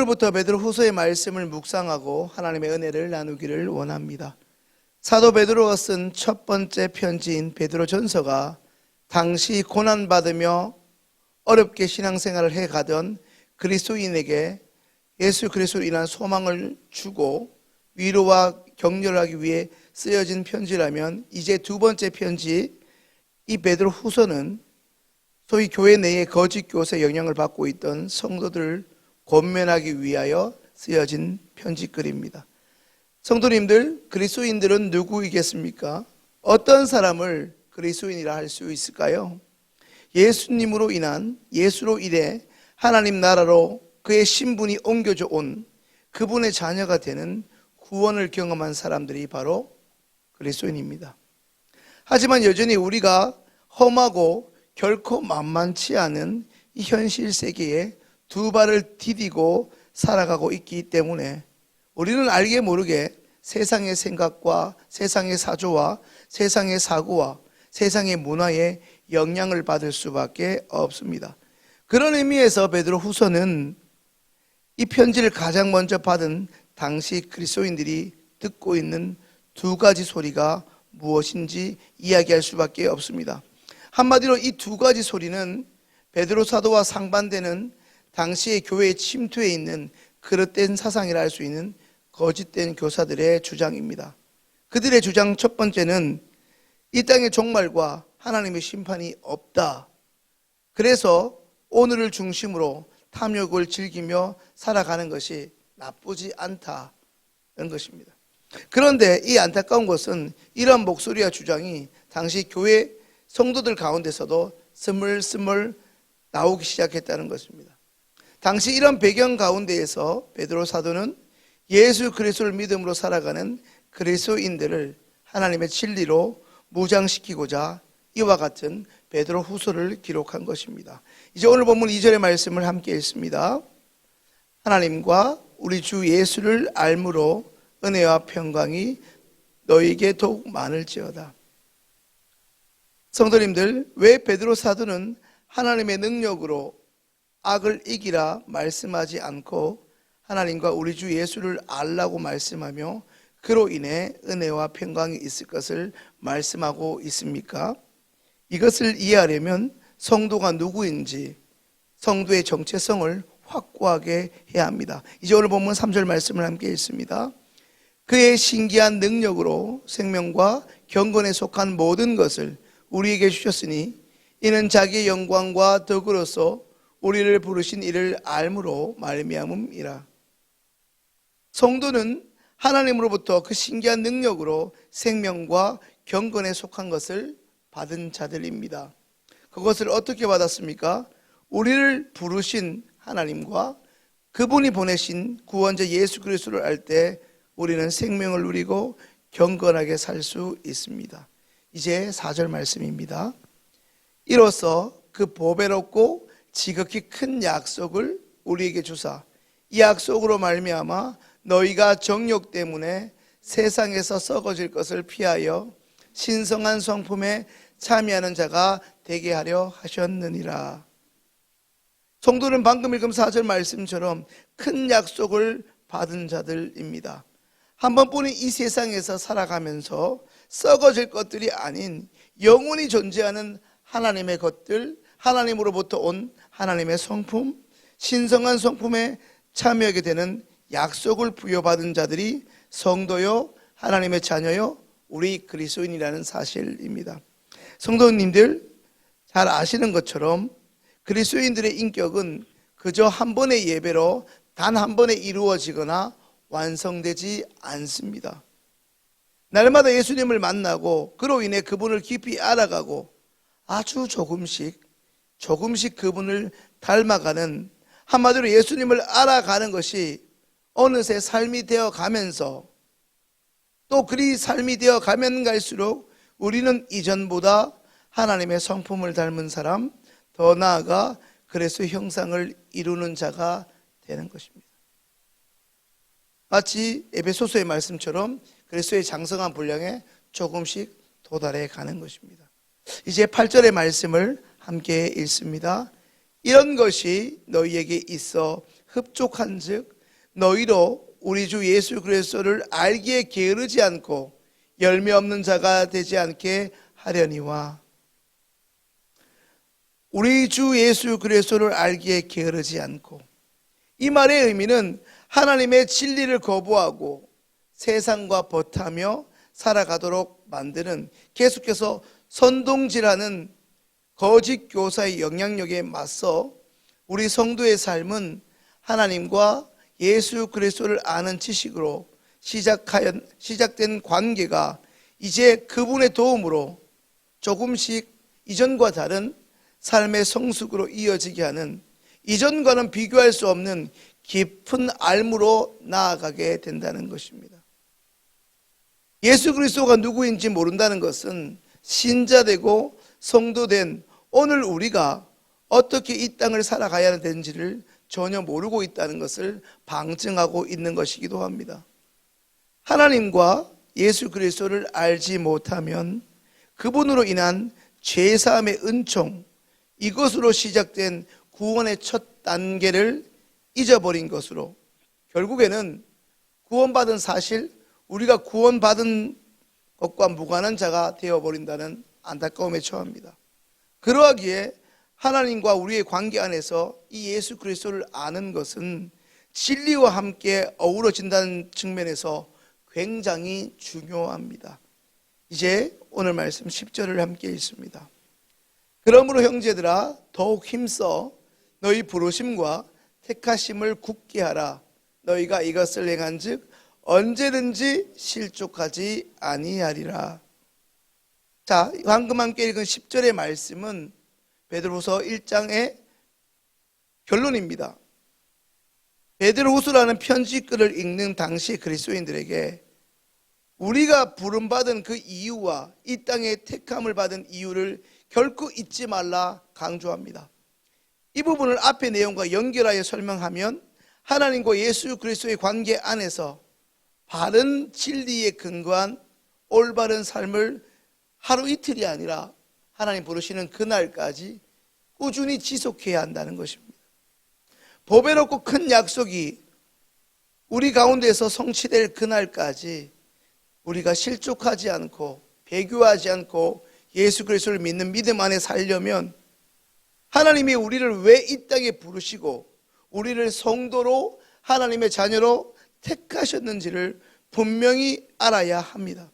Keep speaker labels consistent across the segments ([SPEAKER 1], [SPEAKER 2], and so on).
[SPEAKER 1] 오늘부터 베드로후서의 말씀을 묵상하고 하나님의 은혜를 나누기를 원합니다. 사도 베드로가 쓴 첫 번째 편지인 베드로전서가 당시 고난받으며 어렵게 신앙생활을 해가던 그리스도인에게 예수 그리스도로 인한 소망을 주고 위로와 격려를 하기 위해 쓰여진 편지라면, 이제 두 번째 편지 이 베드로후서는 소위 교회 내에 거짓 교사의 영향을 받고 있던 성도들을 권면하기 위하여 쓰여진 편지글입니다. 성도님들, 그리스도인들은 누구이겠습니까? 어떤 사람을 그리스도인이라 할 수 있을까요? 예수님으로 인한, 예수로 인해 하나님 나라로 그의 신분이 옮겨져 온 그분의 자녀가 되는 구원을 경험한 사람들이 바로 그리스도인입니다. 하지만 여전히 우리가 험하고 결코 만만치 않은 이 현실 세계에 두 발을 디디고 살아가고 있기 때문에 우리는 알게 모르게 세상의 생각과 세상의 사조와 세상의 사고와 세상의 문화에 영향을 받을 수밖에 없습니다. 그런 의미에서 베드로후서는 이 편지를 가장 먼저 받은 당시 그리스도인들이 듣고 있는 두 가지 소리가 무엇인지 이야기할 수밖에 없습니다. 한마디로 이 두 가지 소리는 베드로 사도와 상반되는 당시의 교회의 침투에 있는 그릇된 사상이라 할 수 있는 거짓된 교사들의 주장입니다. 그들의 주장 첫 번째는 이 땅의 종말과 하나님의 심판이 없다. 그래서 오늘을 중심으로 탐욕을 즐기며 살아가는 것이 나쁘지 않다는 것입니다. 그런데 이 안타까운 것은 이러한 목소리와 주장이 당시 교회 성도들 가운데서도 스물스물 나오기 시작했다는 것입니다. 당시 이런 배경 가운데에서 베드로 사도는 예수 그리스도를 믿음으로 살아가는 그리스도인들을 하나님의 진리로 무장시키고자 이와 같은 베드로 후서를 기록한 것입니다. 이제 오늘 본문 2절의 말씀을 함께 읽습니다. 하나님과 우리 주 예수를 알므로 은혜와 평강이 너희에게 더욱 많을지어다. 성도님들, 왜 베드로 사도는 하나님의 능력으로 악을 이기라 말씀하지 않고 하나님과 우리 주 예수를 알라고 말씀하며 그로 인해 은혜와 평강이 있을 것을 말씀하고 있습니까? 이것을 이해하려면 성도가 누구인지, 성도의 정체성을 확고하게 해야 합니다. 이제 오늘 본문 3절 말씀을 함께 읽습니다. 그의 신기한 능력으로 생명과 경건에 속한 모든 것을 우리에게 주셨으니 이는 자기의 영광과 덕으로서 우리를 부르신 이를 알므로 말미암음이라. 성도는 하나님으로부터 그 신기한 능력으로 생명과 경건에 속한 것을 받은 자들입니다. 그것을 어떻게 받았습니까? 우리를 부르신 하나님과 그분이 보내신 구원자 예수 그리스도를 알 때 우리는 생명을 누리고 경건하게 살 수 있습니다. 이제 4절 말씀입니다. 이로써 그 보배롭고 지극히 큰 약속을 우리에게 주사 이 약속으로 말미암아 너희가 정욕 때문에 세상에서 썩어질 것을 피하여 신성한 성품에 참여하는 자가 되게 하려 하셨느니라. 성도는 방금 읽은 4절 말씀처럼 큰 약속을 받은 자들입니다. 한 번뿐인 이 세상에서 살아가면서 썩어질 것들이 아닌 영원히 존재하는 하나님의 것들, 하나님으로부터 온 하나님의 성품, 신성한 성품에 참여하게 되는 약속을 부여받은 자들이 성도요, 하나님의 자녀요, 우리 그리스도인이라는 사실입니다. 성도님들, 잘 아시는 것처럼 그리스도인들의 인격은 그저 한 번의 예배로 단 한 번에 이루어지거나 완성되지 않습니다. 날마다 예수님을 만나고 그로 인해 그분을 깊이 알아가고 아주 조금씩 그분을 닮아가는, 한마디로 예수님을 알아가는 것이 어느새 삶이 되어 가면서, 또 그리 삶이 되어 가면 갈수록 우리는 이전보다 하나님의 성품을 닮은 사람, 더 나아가 그리스도의 형상을 이루는 자가 되는 것입니다. 마치 에베소서의 말씀처럼 그리스도의 장성한 분량에 조금씩 도달해 가는 것입니다. 이제 8절의 말씀을 함께 읽습니다. 이런 것이 너희에게 있어 흡족한 즉 너희로 우리 주 예수 그리스도를 알기에 게으르지 않고 열매 없는 자가 되지 않게 하려니와. 우리 주 예수 그리스도를 알기에 게으르지 않고, 이 말의 의미는 하나님의 진리를 거부하고 세상과 버타며 살아가도록 만드는, 계속해서 선동질하는 거짓 교사의 영향력에 맞서 우리 성도의 삶은 하나님과 예수 그리스도를 아는 지식으로 시작된 관계가 이제 그분의 도움으로 조금씩 이전과 다른 삶의 성숙으로 이어지게 하는, 이전과는 비교할 수 없는 깊은 알무로 나아가게 된다는 것입니다. 예수 그리스도가 누구인지 모른다는 것은 신자되고 성도된 오늘 우리가 어떻게 이 땅을 살아가야 되는지를 전혀 모르고 있다는 것을 방증하고 있는 것이기도 합니다. 하나님과 예수 그리스도를 알지 못하면 그분으로 인한 죄사함의 은총, 이것으로 시작된 구원의 첫 단계를 잊어버린 것으로 결국에는 구원받은 사실, 우리가 구원받은 것과 무관한 자가 되어버린다는 안타까움에 처합니다. 그러하기에 하나님과 우리의 관계 안에서 이 예수 그리스도를 아는 것은 진리와 함께 어우러진다는 측면에서 굉장히 중요합니다. 이제 오늘 말씀 10절을 함께 읽습니다. 그러므로 형제들아 더욱 힘써 너희 부르심과 택하심을 굳게 하라. 너희가 이것을 행한즉 언제든지 실족하지 아니하리라. 자, 방금 함께 읽은 10절의 말씀은 베드로후서 1장의 결론입니다. 베드로후서라는 편지글을 읽는 당시 그리스도인들에게 우리가 부름받은 그 이유와 이 땅에 택함을 받은 이유를 결코 잊지 말라 강조합니다. 이 부분을 앞의 내용과 연결하여 설명하면 하나님과 예수 그리스도의 관계 안에서 바른 진리에 근거한 올바른 삶을 하루 이틀이 아니라 하나님 부르시는 그날까지 꾸준히 지속해야 한다는 것입니다. 보배롭고 큰 약속이 우리 가운데서 성취될 그날까지 우리가 실족하지 않고 배교하지 않고 예수 그리스도를 믿는 믿음 안에 살려면 하나님이 우리를 왜 이 땅에 부르시고 우리를 성도로 하나님의 자녀로 택하셨는지를 분명히 알아야 합니다.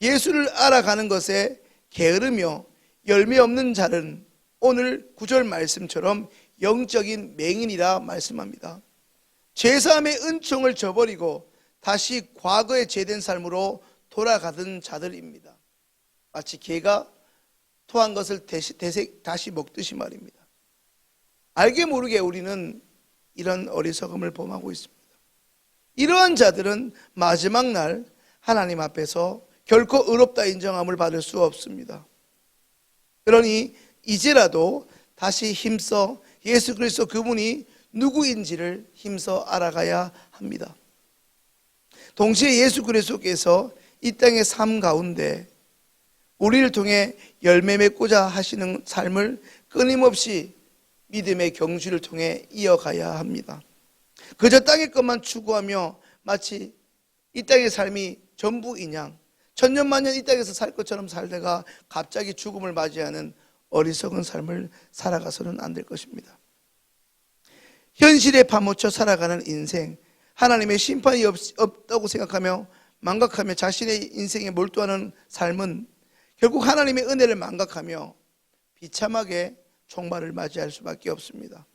[SPEAKER 1] 예수를 알아가는 것에 게으르며 열매 없는 자는 오늘 9절 말씀처럼 영적인 맹인이라 말씀합니다. 죄사함의 은총을 저버리고 다시 과거에 죄된 삶으로 돌아가던 자들입니다. 마치 개가 토한 것을 다시 먹듯이 말입니다. 알게 모르게 우리는 이런 어리석음을 범하고 있습니다. 이러한 자들은 마지막 날 하나님 앞에서 결코 의롭다 인정함을 받을 수 없습니다. 그러니 이제라도 다시 힘써 예수 그리스도 그분이 누구인지를 힘써 알아가야 합니다. 동시에 예수 그리스도께서 이 땅의 삶 가운데 우리를 통해 열매 맺고자 하시는 삶을 끊임없이 믿음의 경주를 통해 이어가야 합니다. 그저 땅의 것만 추구하며 마치 이 땅의 삶이 전부인 양, 천년만년 이 땅에서 살 것처럼 살다가 갑자기 죽음을 맞이하는 어리석은 삶을 살아가서는 안 될 것입니다. 현실에 파묻혀 살아가는 인생, 하나님의 심판이 없다고 생각하며 망각하며 자신의 인생에 몰두하는 삶은 결국 하나님의 은혜를 망각하며 비참하게 종말을 맞이할 수밖에 없습니다.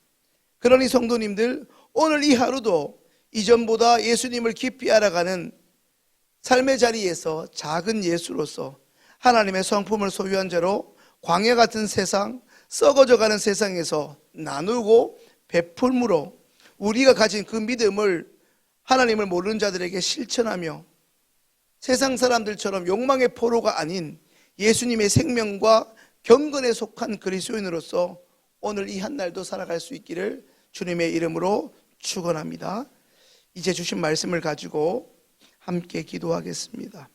[SPEAKER 1] 그러니 성도님들, 오늘 이 하루도 이전보다 예수님을 깊이 알아가는 삶의 자리에서 작은 예수로서 하나님의 성품을 소유한 자로 광야 같은 세상, 썩어져가는 세상에서 나누고 베풀므로 우리가 가진 그 믿음을 하나님을 모르는 자들에게 실천하며 세상 사람들처럼 욕망의 포로가 아닌 예수님의 생명과 경건에 속한 그리스도인으로서 오늘 이 한날도 살아갈 수 있기를 주님의 이름으로 축원합니다. 이제 주신 말씀을 가지고 함께 기도하겠습니다.